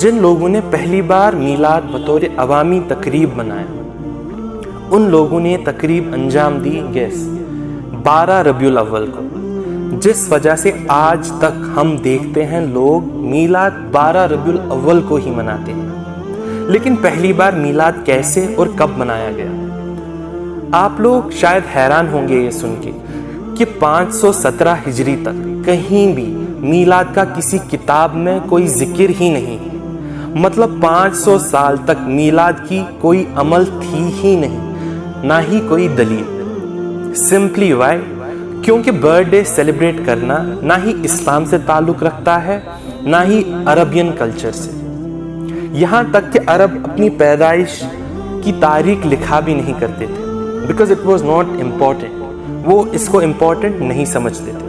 جن لوگوں نے پہلی بار میلاد بطور عوامی تقریب منایا ان لوگوں نے تقریب انجام دی 12 ربیع الاول کو، جس وجہ سے آج تک ہم دیکھتے ہیں لوگ میلاد 12 ربیع الاول کو ہی مناتے ہیں۔ لیکن پہلی بار میلاد کیسے اور کب منایا گیا؟ آپ لوگ شاید حیران ہوں گے یہ سن کے کہ 517 ہجری تک کہیں بھی میلاد کا کسی کتاب میں کوئی ذکر ہی نہیں، مطلب 500 سال تک میلاد کی کوئی عمل تھی ہی نہیں، نہ ہی کوئی دلیل۔ Simply why? کیونکہ برتھ ڈے سیلیبریٹ کرنا نہ ہی اسلام سے تعلق رکھتا ہے نہ ہی عربین کلچر سے، یہاں تک کہ عرب اپنی پیدائش کی تاریخ لکھا بھی نہیں کرتے تھے، because it was not important, وہ اس کو امپورٹنٹ نہیں سمجھتے تھے۔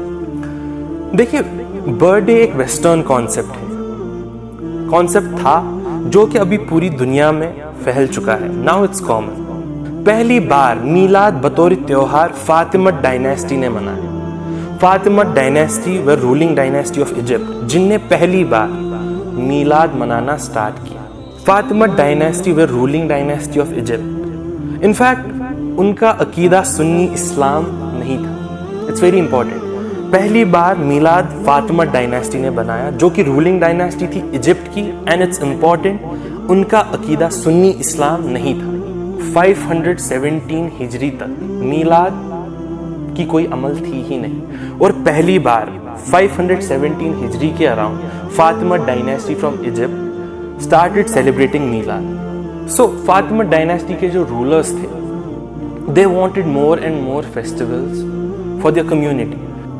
دیکھیے، برتھ ڈے ایک ویسٹرن کانسیپٹ تھا جو کہ ابھی پوری دنیا میں پھیل چکا ہے، ناؤ اٹس کامن۔ پہلی بار میلاد بطور تیوہار فاطمہ ڈائنیسٹی نے منایا۔ فاطمہ ڈائنیسٹی وہ رولنگ ڈائنیسٹی آف ایجپٹ جن نے پہلی بار میلاد منانا سٹارٹ کیا۔ فاطمہ ڈائنیسٹی وہ ruling dynasty of Egypt, in fact ان کا عقیدہ سنی اسلام نہیں تھا۔ اٹس ویری امپورٹنٹ، پہلی بار میلاد فاطمہ ڈائنیسٹی نے بنایا جو کہ رولنگ ڈائنیسٹی تھی ایجپٹ کی، اینڈ اٹس امپورٹنٹ ان کا عقیدہ سنی اسلام نہیں تھا۔ 517 ہجری تک میلاد کی کوئی عمل تھی ہی نہیں، اور پہلی بار 517 ہجری کے around Fatima dynasty from Egypt started celebrating میلاد۔ سو فاطمہ ڈائنیسٹی کے جو رولرز تھے they wanted more and more festivals for their community،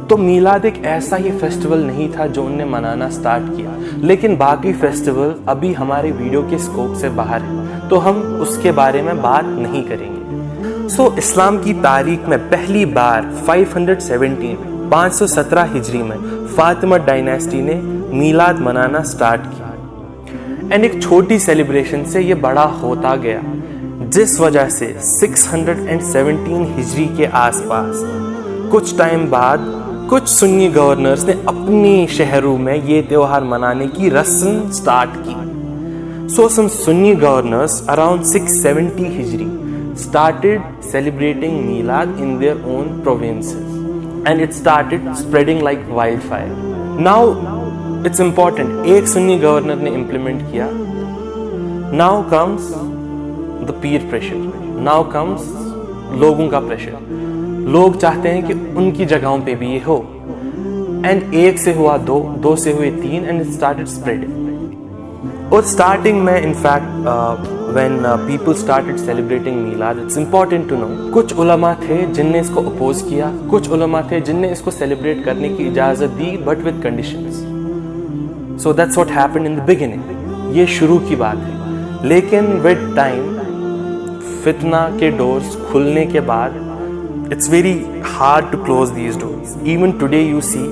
تو میلاد ایک ایسا ہی فیسٹیول نہیں تھا جو انہیں منانا سٹارٹ کیا، لیکن باقی فیسٹیول ابھی ہمارے ویڈیو کے اسکوپ سے باہر ہیں تو ہم اس کے بارے میں بات نہیں کریں گے۔ سو اسلام کی تاریخ میں پہلی بار 517 ہجری میں فاطمہ ڈائنیسٹی نے میلاد منانا سٹارٹ کیا، اینڈ ایک چھوٹی سیلیبریشن سے یہ بڑا ہوتا گیا، جس وجہ سے 617 ہجری کے آس پاس کچھ ٹائم بعد کچھ سنی گورنرز نے اپنی شہروں میں یہ تیوہار منانے کی رسم سٹارٹ کی۔ So some Sunni governors around 670 Hijri started celebrating Milad in their own provinces, and it started spreading like wildfire. Now it's important, ایک سنی گورنر نے implement کیا۔ Now comes the peer pressure, now comes لوگوں کا pressure، لوگ چاہتے ہیں کہ ان کی جگہوں پہ بھی یہ ہو، and ایک سے ہوا دو سے ہوئے 3 and it started spreading۔ اور اسٹارٹنگ میں in fact when people started celebrating میلاد، اٹس امپورٹنٹ ٹو نو، کچھ علماء تھے جن نے اس کو اپوز کیا، کچھ علماء تھے جن نے اس کو سیلیبریٹ کرنے کی اجازت دی، but with conditions. So that's what happened in the beginning, یہ شروع کی بات ہے، لیکن ود ٹائم فتنہ کے ڈورز کھلنے کے بعد it's very hard to close these doors. Even today you see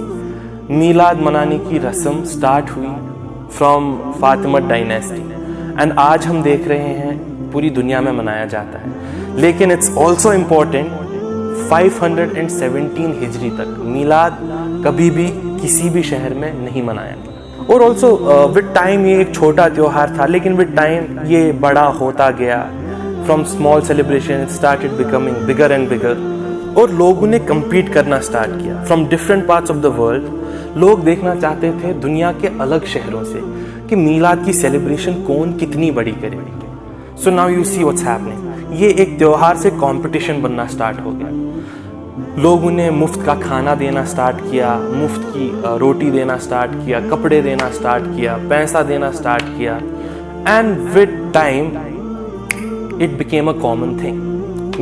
میلاد منانے کی رسم اسٹارٹ ہوئی فرام فاطمہ ڈائنیسٹی، اینڈ آج ہم دیکھ رہے ہیں پوری دنیا میں منایا جاتا ہے، لیکن اٹس آلسو امپورٹنٹ 517 ہجری تک میلاد کبھی بھی کسی بھی شہر میں نہیں منایا گیا۔ اور آلسو ود ٹائم یہ ایک چھوٹا تیوہار تھا، لیکن ود ٹائم یہ بڑا ہوتا گیا، from small celebration it started becoming bigger and bigger, اور لوگوں نے کمپیٹ کرنا اسٹارٹ کیا from different parts of the world. لوگ دیکھنا چاہتے تھے دنیا کے الگ شہروں سے کہ میلاد کی سیلیبریشن کون کتنی بڑی کرے گی۔ So now you see what's happening, یہ ایک تیوہار سے کمپٹیشن بننا سٹارٹ ہو گیا۔ لوگوں نے مفت کا کھانا دینا سٹارٹ کیا، مفت کی روٹی دینا سٹارٹ کیا، کپڑے دینا سٹارٹ کیا، پیسہ دینا سٹارٹ کیا، and with time it became a common thing,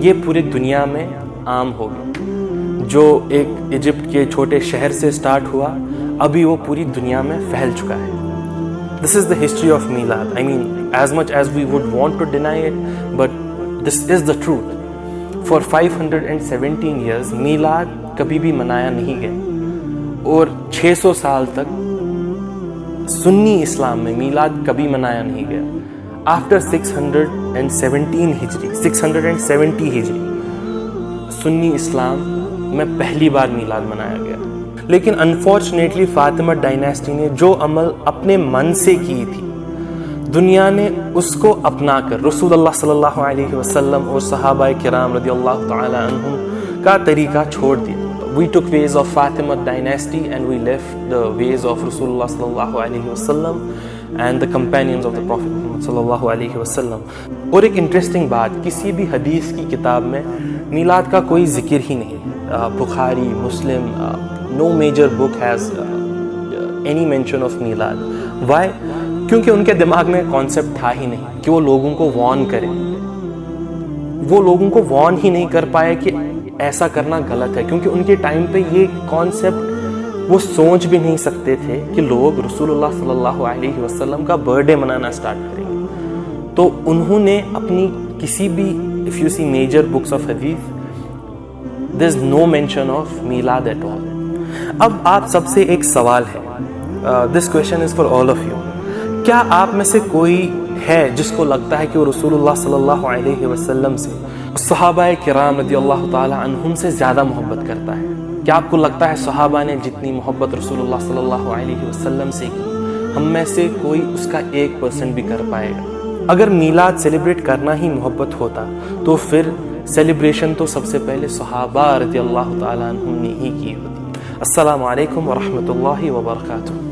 یہ پوری دنیا میں عام ہو گیا۔ جو ایک ایجپٹ کے چھوٹے شہر سے سٹارٹ ہوا، ابھی وہ پوری دنیا میں پھیل چکا ہے۔ This is the history of Milad. I mean, as much as we would want to deny it, but this is the truth. For 517 years, Milad کبھی بھی منایا نہیں گیا، اور 600 سال تک سنی اسلام میں میلاد کبھی منایا نہیں گیا۔ After 617 ہجری 670 ہجری سنی اسلام میں پہلی بار میلاد منایا گیا، لیکن انفارچونیٹلی فاطمہ ڈائنیسٹی نے جو عمل اپنے من سے کی تھی دنیا نے اس کو اپنا کر رسول اللہ صلی اللہ علیہ وسلم اور صحابہ کرام رضی اللہ تعالی عنہم کا طریقہ چھوڑ دیا. We took ways of Fatima dynasty and we left the ways of Rasulullah sallallahu alaihi wasallam and the companions of the Prophet Muhammad sallallahu alaihi wasallam. اور ایک انٹرسٹنگ بات, کسی بھی حدیث کی کتاب میں میلاد کا کوئی ذکر ہی نہیں. بخاری, مسلم, no major book has any mention of میلاد. Why? کیونکہ ان کے دماغ میں کانسیپٹ تھا ہی نہیں کہ وہ لوگوں کو وارن کریں. وہ لوگوں کو وارن ہی نہیں کر پائے کہ ایسا کرنا غلط ہے, کیونکہ ان کے ٹائم پہ یہ کانسیپٹ وہ سوچ بھی نہیں سکتے تھے کہ لوگ رسول اللہ صلی اللہ علیہ وسلم کا برتھ ڈے منانا سٹارٹ کریں گے. تو انہوں نے اپنی کسی بھی if you see major books of hadith, there's no mention of میلاد at all. اب آپ سب سے ایک سوال ہے, this question is for all of you. کیا آپ میں سے کوئی ہے جس کو لگتا ہے کہ وہ رسول اللہ صلی اللہ علیہ وسلم سے, صحابہ کرام رضی اللہ تعالی عنہم سے زیادہ محبت کرتا ہے؟ کیا آپ کو لگتا ہے صحابہ نے جتنی محبت رسول اللہ صلی اللہ علیہ وسلم سے کی, ہم میں سے کوئی اس کا 1% بھی کر پائے گا؟ اگر میلاد سیلیبریٹ کرنا ہی محبت ہوتا تو پھر سیلیبریشن تو سب سے پہلے صحابہ رضی اللہ تعالی عنہم نے ہی کی ہوتی. السلام علیکم ورحمۃ اللہ وبرکاتہ.